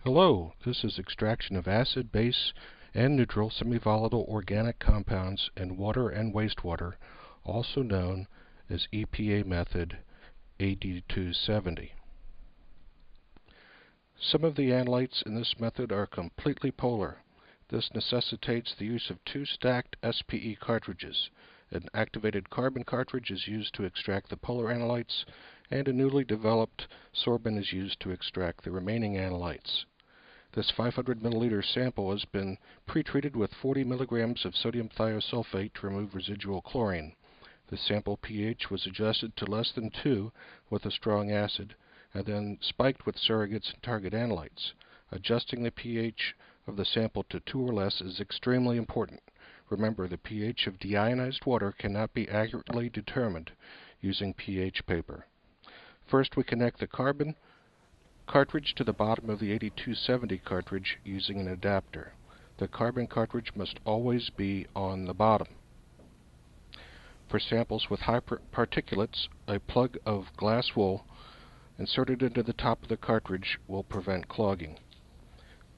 Hello, this is extraction of acid, base, and neutral semi-volatile organic compounds in water and wastewater, also known as EPA method AD270. Some of the analytes in this method are completely polar. This necessitates the use of two stacked SPE cartridges. An activated carbon cartridge is used to extract the polar analytes, and a newly developed sorbent is used to extract the remaining analytes. This 500 milliliter sample has been pre-treated with 40 milligrams of sodium thiosulfate to remove residual chlorine. The sample pH was adjusted to less than 2 with a strong acid, and then spiked with surrogates and target analytes. Adjusting the pH of the sample to 2 or less is extremely important. Remember, the pH of deionized water cannot be accurately determined using pH paper. First, we connect the carbon cartridge to the bottom of the 8270 cartridge using an adapter. The carbon cartridge must always be on the bottom. For samples with high particulates, a plug of glass wool inserted into the top of the cartridge will prevent clogging.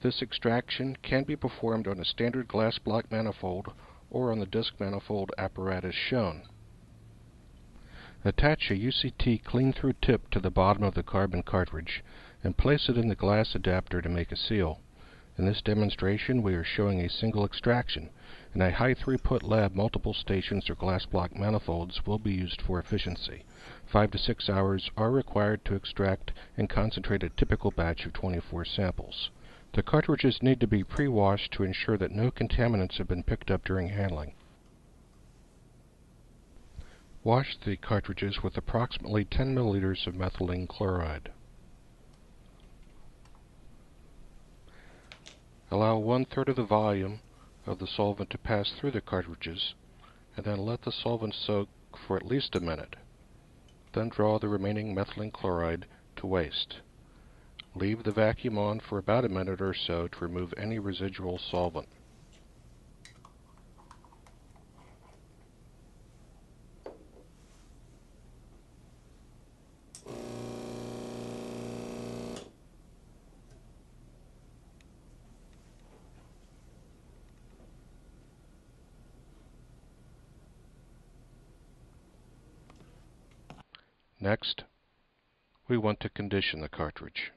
This extraction can be performed on a standard glass block manifold or on the disc manifold apparatus shown. Attach a UCT clean-through tip to the bottom of the carbon cartridge and place it in the glass adapter to make a seal. In this demonstration, we are showing a single extraction. In a high-throughput lab, multiple stations or glass block manifolds will be used for efficiency. 5 to 6 hours are required to extract and concentrate a typical batch of 24 samples. The cartridges need to be pre-washed to ensure that no contaminants have been picked up during handling. Wash the cartridges with approximately 10 milliliters of methylene chloride. Allow 1/3 of the volume of the solvent to pass through the cartridges, and then let the solvent soak for at least a minute. Then draw the remaining methylene chloride to waste. Leave the vacuum on for about a minute or so to remove any residual solvent. Next, we want to condition the cartridge.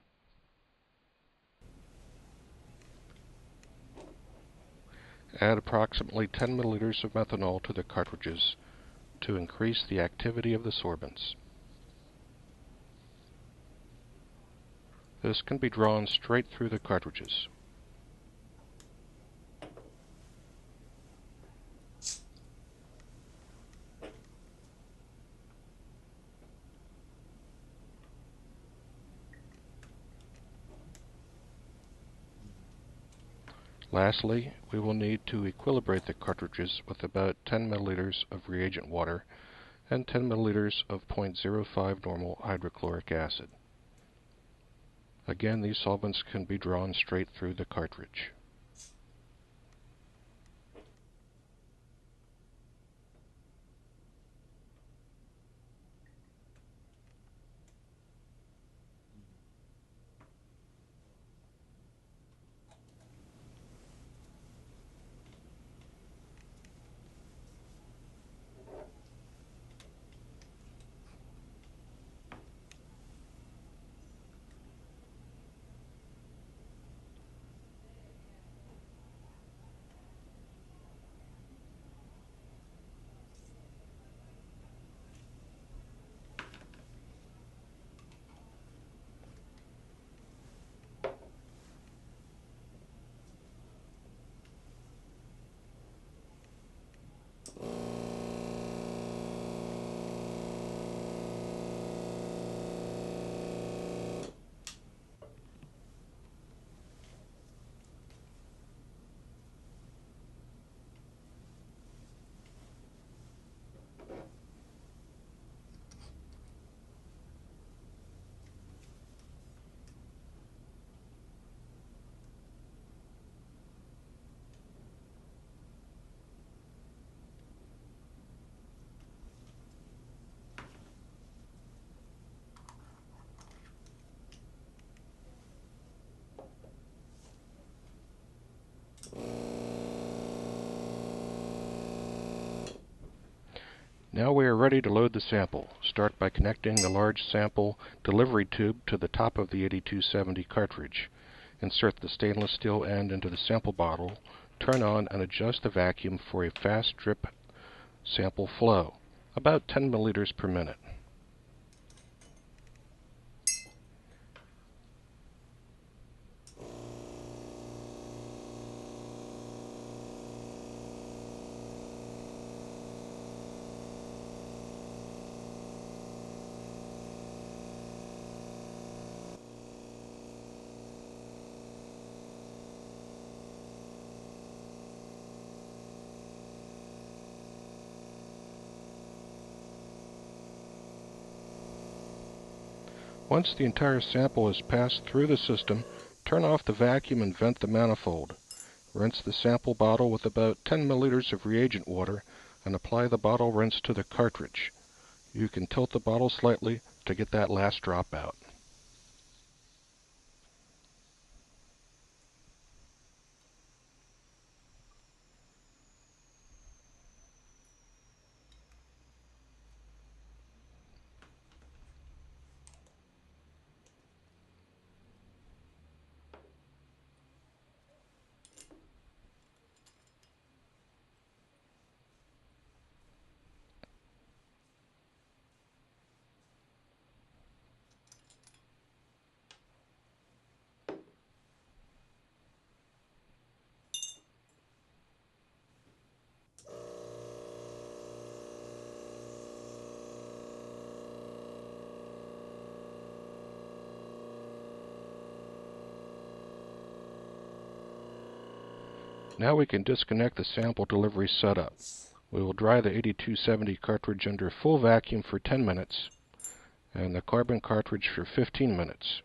Add approximately 10 milliliters of methanol to the cartridges to increase the activity of the sorbents. This can be drawn straight through the cartridges. Lastly, we will need to equilibrate the cartridges with about 10 milliliters of reagent water and 10 milliliters of 0.05 normal hydrochloric acid. Again, these solvents can be drawn straight through the cartridge. Now we are ready to load the sample. Start by connecting the large sample delivery tube to the top of the 8270 cartridge. Insert the stainless steel end into the sample bottle, turn on and adjust the vacuum for a fast drip sample flow, about 10 milliliters per minute. Once the entire sample is passed through the system, turn off the vacuum and vent the manifold. Rinse the sample bottle with about 10 milliliters of reagent water and apply the bottle rinse to the cartridge. You can tilt the bottle slightly to get that last drop out. Now we can disconnect the sample delivery setup. We will dry the 8270 cartridge under full vacuum for 10 minutes and the carbon cartridge for 15 minutes.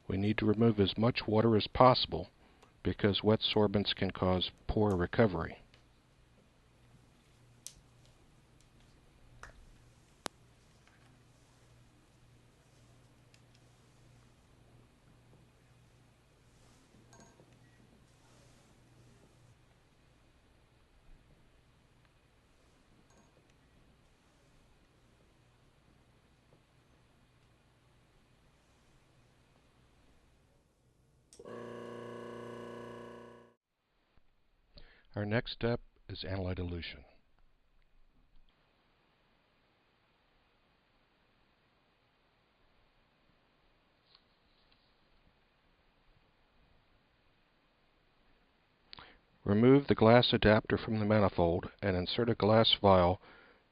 We need to remove as much water as possible because wet sorbents can cause poor recovery. Our next step is analyte elution. Remove the glass adapter from the manifold and insert a glass vial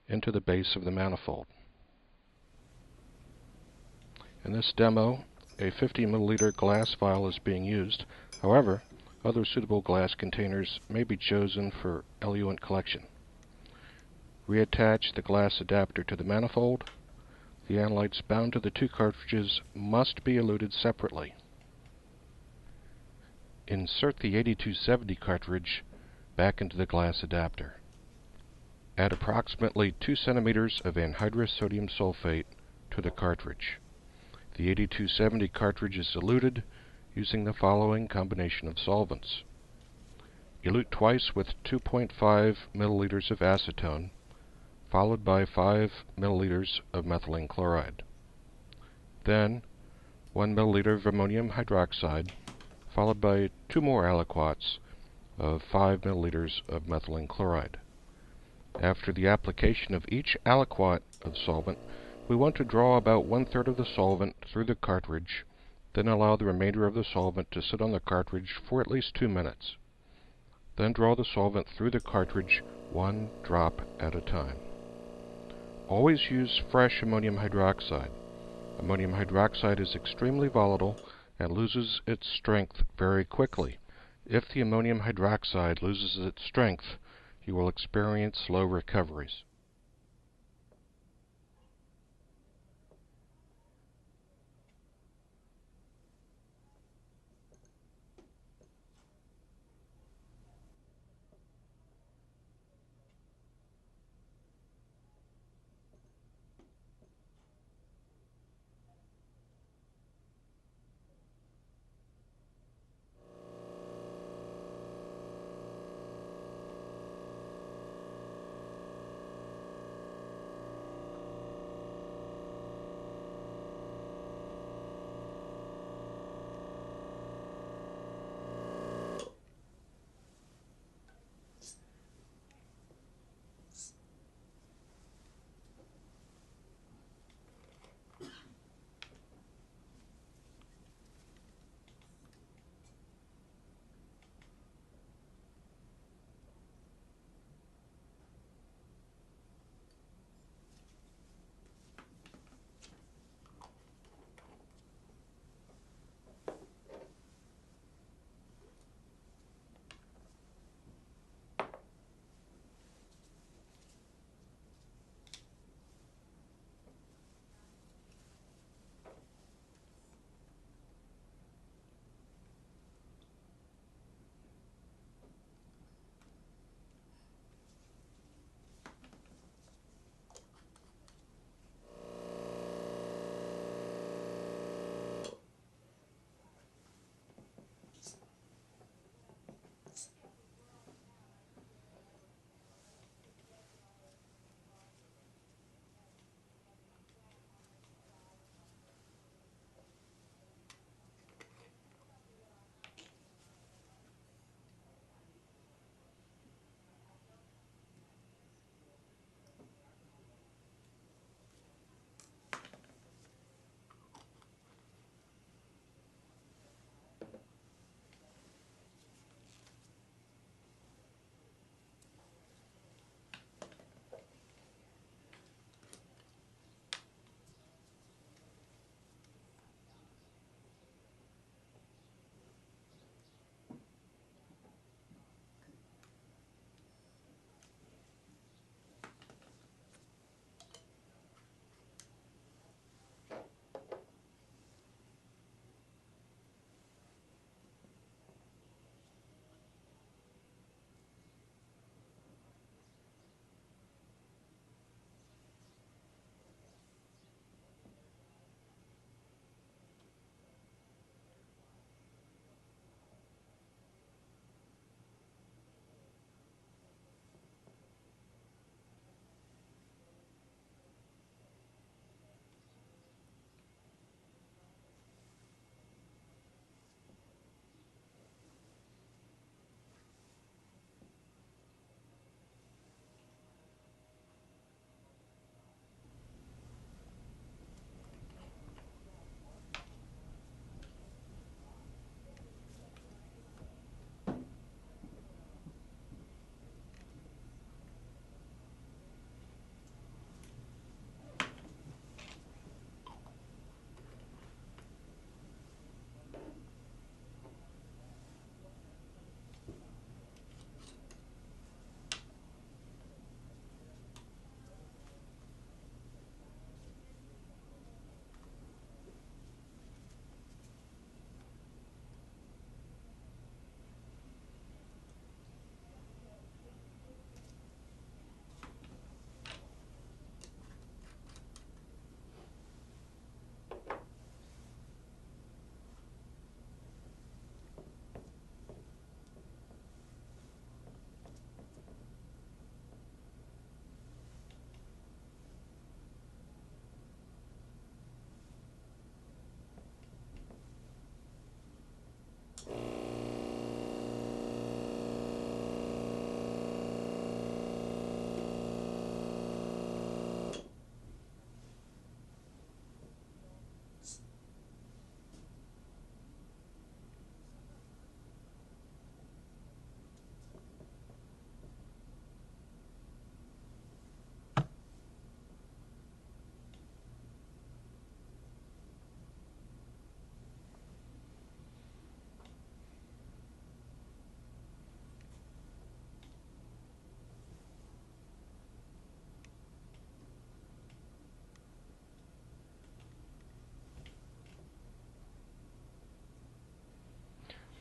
into the base of the manifold. In this demo, a 50 milliliter glass vial is being used. However, other suitable glass containers may be chosen for eluent collection. Reattach the glass adapter to the manifold. The analytes bound to the two cartridges must be eluted separately. Insert the 8270 cartridge back into the glass adapter. Add approximately 2 centimeters of anhydrous sodium sulfate to the cartridge. The 8270 cartridge is eluted using the following combination of solvents. Elute twice with 2.5 milliliters of acetone, followed by 5 milliliters of methylene chloride. Then 1 milliliter of ammonium hydroxide, followed by 2 more aliquots of 5 milliliters of methylene chloride. After the application of each aliquot of solvent, we want to draw about 1/3 of the solvent through the cartridge, then allow the remainder of the solvent to sit on the cartridge for at least 2 minutes. Then draw the solvent through the cartridge 1 drop at a time. Always use fresh ammonium hydroxide. Ammonium hydroxide is extremely volatile and loses its strength very quickly. If the ammonium hydroxide loses its strength, you will experience slow recoveries.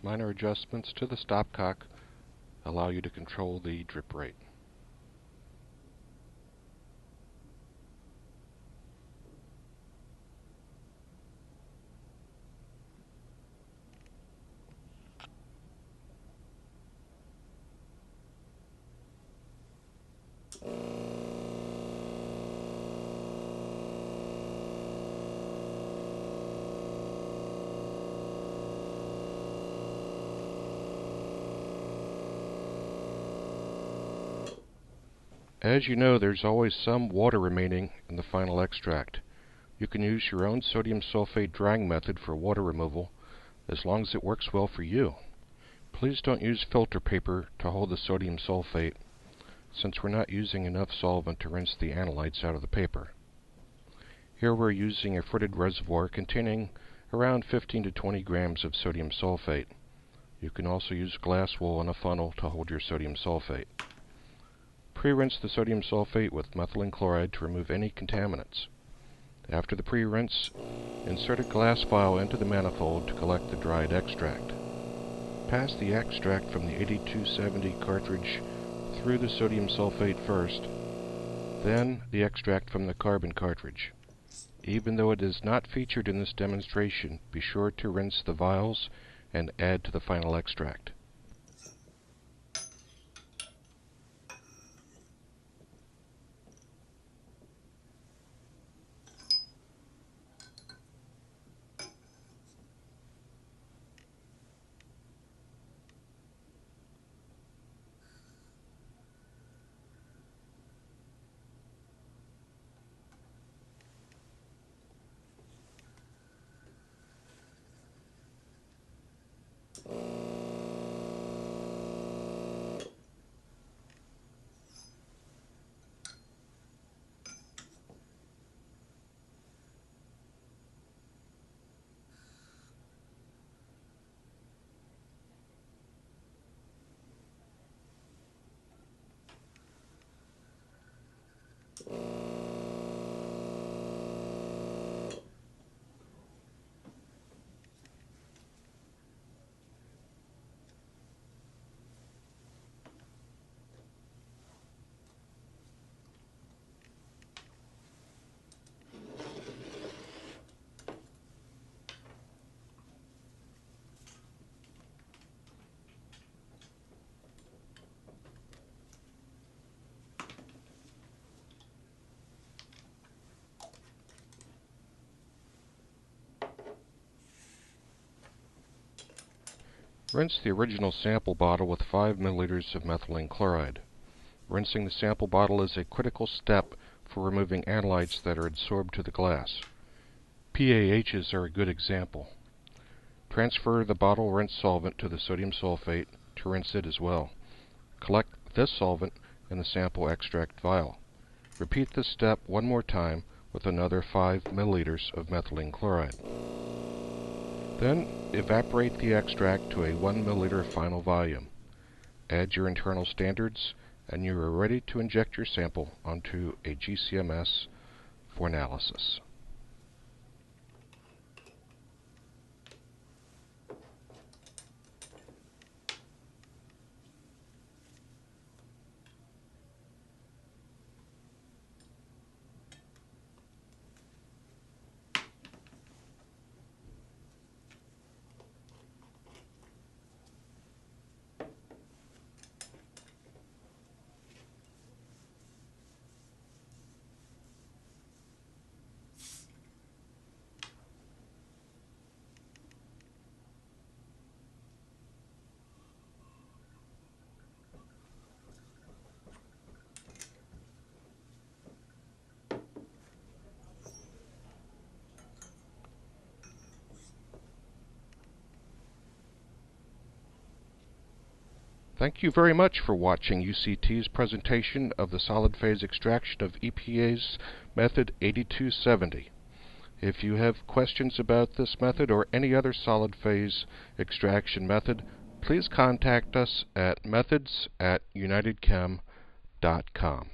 Minor adjustments to the stopcock allow you to control the drip rate. As you know, there's always some water remaining in the final extract. You can use your own sodium sulfate drying method for water removal, as long as it works well for you. Please don't use filter paper to hold the sodium sulfate, since we're not using enough solvent to rinse the analytes out of the paper. Here we're using a fritted reservoir containing around 15 to 20 grams of sodium sulfate. You can also use glass wool in a funnel to hold your sodium sulfate. Pre-rinse the sodium sulfate with methylene chloride to remove any contaminants. After the pre-rinse, insert a glass vial into the manifold to collect the dried extract. Pass the extract from the 8270 cartridge through the sodium sulfate first, then the extract from the carbon cartridge. Even though it is not featured in this demonstration, be sure to rinse the vials and add to the final extract. Rinse the original sample bottle with 5 milliliters of methylene chloride. Rinsing the sample bottle is a critical step for removing analytes that are adsorbed to the glass. PAHs are a good example. Transfer the bottle rinse solvent to the sodium sulfate to rinse it as well. Collect this solvent in the sample extract vial. Repeat this step one more time with another 5 milliliters of methylene chloride. Then evaporate the extract to a 1 milliliter final volume. Add your internal standards, and you are ready to inject your sample onto a GCMS for analysis. Thank you very much for watching UCT's presentation of the solid phase extraction of EPA's method 8270. If you have questions about this method or any other solid phase extraction method, please contact us at methods@unitedchem.com.